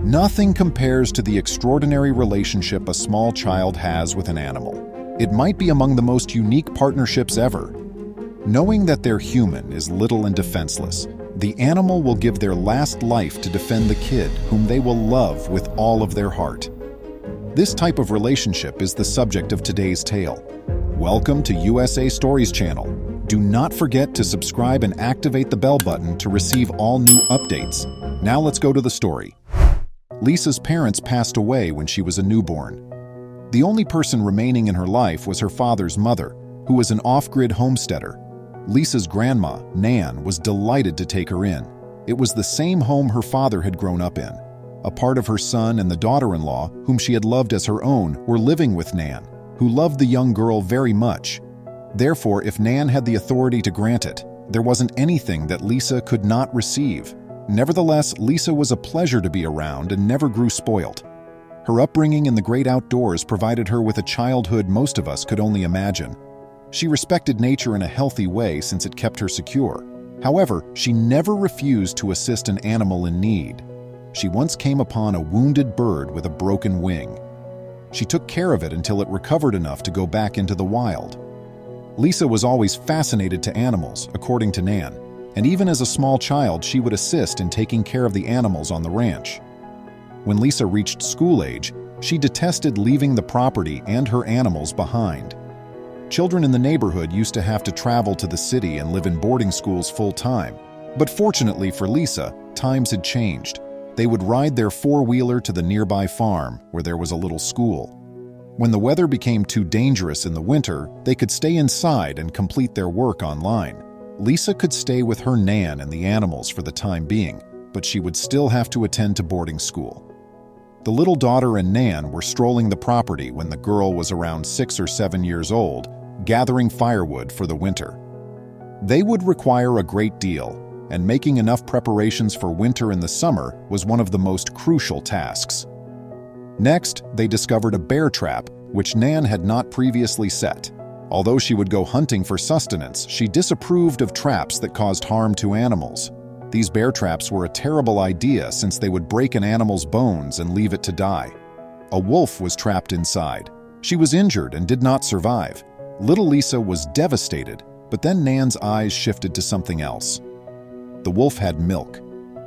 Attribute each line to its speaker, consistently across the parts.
Speaker 1: Nothing compares to the extraordinary relationship a small child has with an animal. It might be among the most unique partnerships ever. Knowing that their human is little and defenseless, the animal will give their last life to defend the kid whom they will love with all of their heart. This type of relationship is the subject of today's tale. Welcome to USA Stories channel. Do not forget to subscribe and activate the bell button to receive all new updates. Now let's go to the story. Lisa's parents passed away when she was a newborn. The only person remaining in her life was her father's mother, who was an off-grid homesteader. Lisa's grandma, Nan, was delighted to take her in. It was the same home her father had grown up in. A part of her son and the daughter-in-law, whom she had loved as her own, were living with Nan, who loved the young girl very much. Therefore, if Nan had the authority to grant it, there wasn't anything that Lisa could not receive. Nevertheless, Lisa was a pleasure to be around and never grew spoiled. Her upbringing in the great outdoors provided her with a childhood most of us could only imagine. She respected nature in a healthy way since it kept her secure. However, she never refused to assist an animal in need. She once came upon a wounded bird with a broken wing. She took care of it until it recovered enough to go back into the wild. Lisa was always fascinated to animals, according to Nan, and even as a small child she would assist in taking care of the animals on the ranch. When Lisa reached school age, she detested leaving the property and her animals behind. Children in the neighborhood used to have to travel to the city and live in boarding schools full-time. But fortunately for Lisa, times had changed. They would ride their four-wheeler to the nearby farm, where there was a little school. When the weather became too dangerous in the winter, they could stay inside and complete their work online. Lisa could stay with her Nan and the animals for the time being, but she would still have to attend to boarding school. The little daughter and Nan were strolling the property when the girl was around 6 or 7 years old, gathering firewood for the winter. They would require a great deal, and making enough preparations for winter and the summer was one of the most crucial tasks. Next, they discovered a bear trap, which Nan had not previously set. Although she would go hunting for sustenance, she disapproved of traps that caused harm to animals. These bear traps were a terrible idea since they would break an animal's bones and leave it to die. A wolf was trapped inside. She was injured and did not survive. Little Lisa was devastated, but then Nan's eyes shifted to something else. The wolf had milk.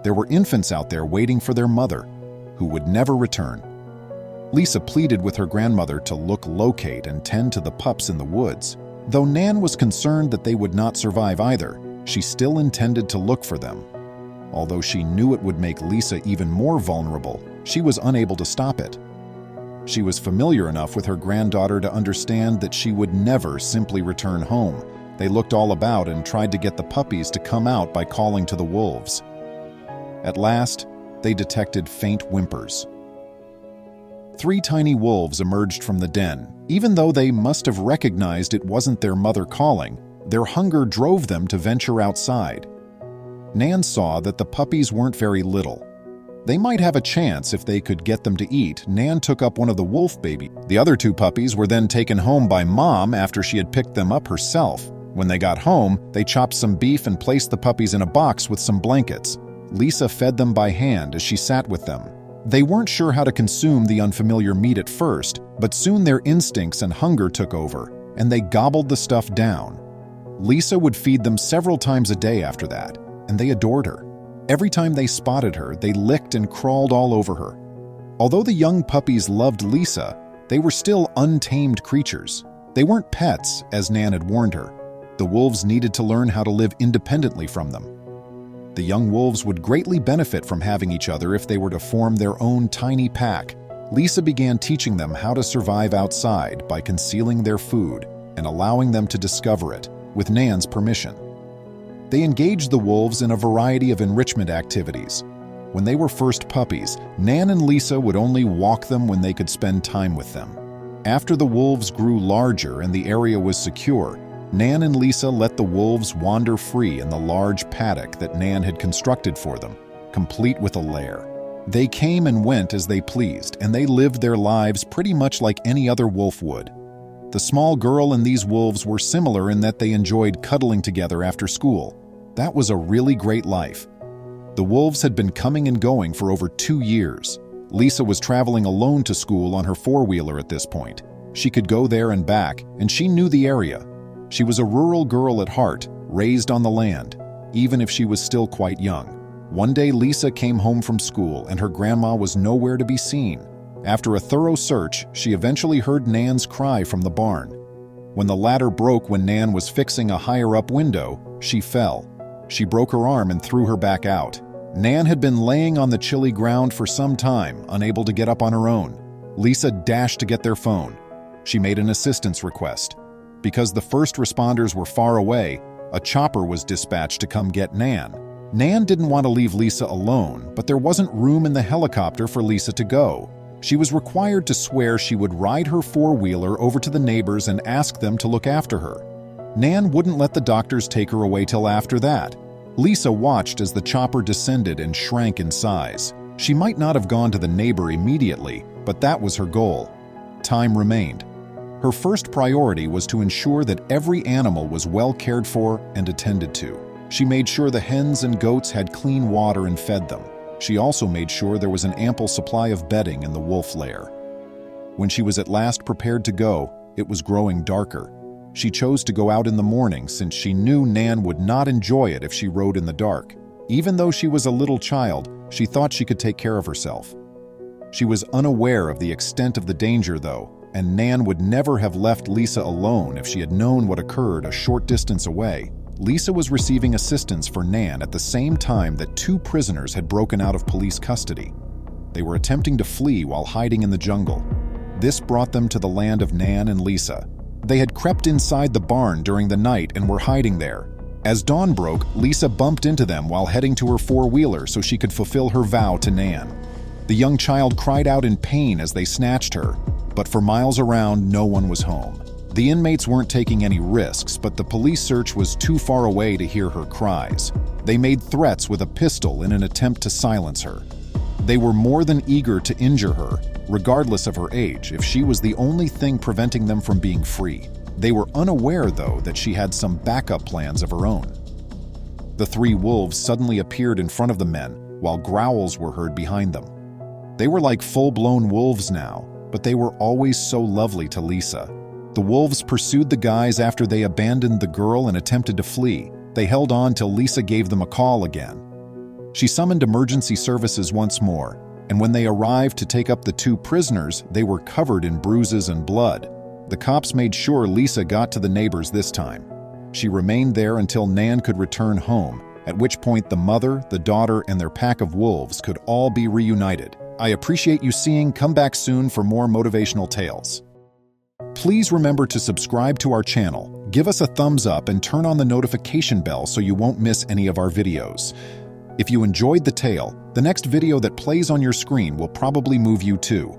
Speaker 1: There were infants out there waiting for their mother, who would never return. Lisa pleaded with her grandmother to locate and tend to the pups in the woods. Though Nan was concerned that they would not survive either, she still intended to look for them. Although she knew it would make Lisa even more vulnerable, she was unable to stop it. She was familiar enough with her granddaughter to understand that she would never simply return home. They looked all about and tried to get the puppies to come out by calling to the wolves. At last, they detected faint whimpers. 3 tiny wolves emerged from the den. Even though they must have recognized it wasn't their mother calling, their hunger drove them to venture outside. Nan saw that the puppies weren't very little. They might have a chance if they could get them to eat. Nan took up one of the wolf babies. The other 2 puppies were then taken home by Mom after she had picked them up herself. When they got home, they chopped some beef and placed the puppies in a box with some blankets. Lisa fed them by hand as she sat with them. They weren't sure how to consume the unfamiliar meat at first, but soon their instincts and hunger took over, and they gobbled the stuff down. Lisa would feed them several times a day after that, and they adored her. Every time they spotted her, they licked and crawled all over her. Although the young puppies loved Lisa, they were still untamed creatures. They weren't pets, as Nan had warned her. The wolves needed to learn how to live independently from them. The young wolves would greatly benefit from having each other if they were to form their own tiny pack. Lisa began teaching them how to survive outside by concealing their food and allowing them to discover it, with Nan's permission. They engaged the wolves in a variety of enrichment activities. When they were first puppies, Nan and Lisa would only walk them when they could spend time with them. After the wolves grew larger and the area was secure, Nan and Lisa let the wolves wander free in the large paddock that Nan had constructed for them, complete with a lair. They came and went as they pleased, and they lived their lives pretty much like any other wolf would. The small girl and these wolves were similar in that they enjoyed cuddling together after school. That was a really great life. The wolves had been coming and going for over 2 years. Lisa was traveling alone to school on her four-wheeler at this point. She could go there and back, and she knew the area. She was a rural girl at heart, raised on the land, even if she was still quite young. One day, Lisa came home from school, and her grandma was nowhere to be seen. After a thorough search, she eventually heard Nan's cry from the barn. When the ladder broke when Nan was fixing a higher-up window, she fell. She broke her arm and threw her back out. Nan had been laying on the chilly ground for some time, unable to get up on her own. Lisa dashed to get their phone. She made an assistance request. Because the first responders were far away, a chopper was dispatched to come get Nan. Nan didn't want to leave Lisa alone, but there wasn't room in the helicopter for Lisa to go. She was required to swear she would ride her four-wheeler over to the neighbors and ask them to look after her. Nan wouldn't let the doctors take her away till after that. Lisa watched as the chopper descended and shrank in size. She might not have gone to the neighbor immediately, but that was her goal. Time remained. Her first priority was to ensure that every animal was well cared for and attended to. She made sure the hens and goats had clean water and fed them. She also made sure there was an ample supply of bedding in the wolf lair. When she was at last prepared to go, it was growing darker. She chose to go out in the morning since she knew Nan would not enjoy it if she rode in the dark. Even though she was a little child, she thought she could take care of herself. She was unaware of the extent of the danger, though, and Nan would never have left Lisa alone if she had known what occurred a short distance away. Lisa was receiving assistance for Nan at the same time that two prisoners had broken out of police custody. They were attempting to flee while hiding in the jungle. This brought them to the land of Nan and Lisa. They had crept inside the barn during the night and were hiding there. As dawn broke, Lisa bumped into them while heading to her four-wheeler so she could fulfill her vow to Nan. The young child cried out in pain as they snatched her, but for miles around, no one was home. The inmates weren't taking any risks, but the police search was too far away to hear her cries. They made threats with a pistol in an attempt to silence her. They were more than eager to injure her, regardless of her age, if she was the only thing preventing them from being free. They were unaware, though, that she had some backup plans of her own. The three wolves suddenly appeared in front of the men, while growls were heard behind them. They were like full-blown wolves now, but they were always so lovely to Lisa. The wolves pursued the guys after they abandoned the girl and attempted to flee. They held on till Lisa gave them a call again. She summoned emergency services once more, and when they arrived to take up the two prisoners, they were covered in bruises and blood. The cops made sure Lisa got to the neighbors this time. She remained there until Nan could return home, at which point the mother, the daughter, and their pack of wolves could all be reunited. I appreciate you seeing. Come back soon for more motivational tales. Please remember to subscribe to our channel, give us a thumbs up, and turn on the notification bell so you won't miss any of our videos. If you enjoyed the tale, the next video that plays on your screen will probably move you too.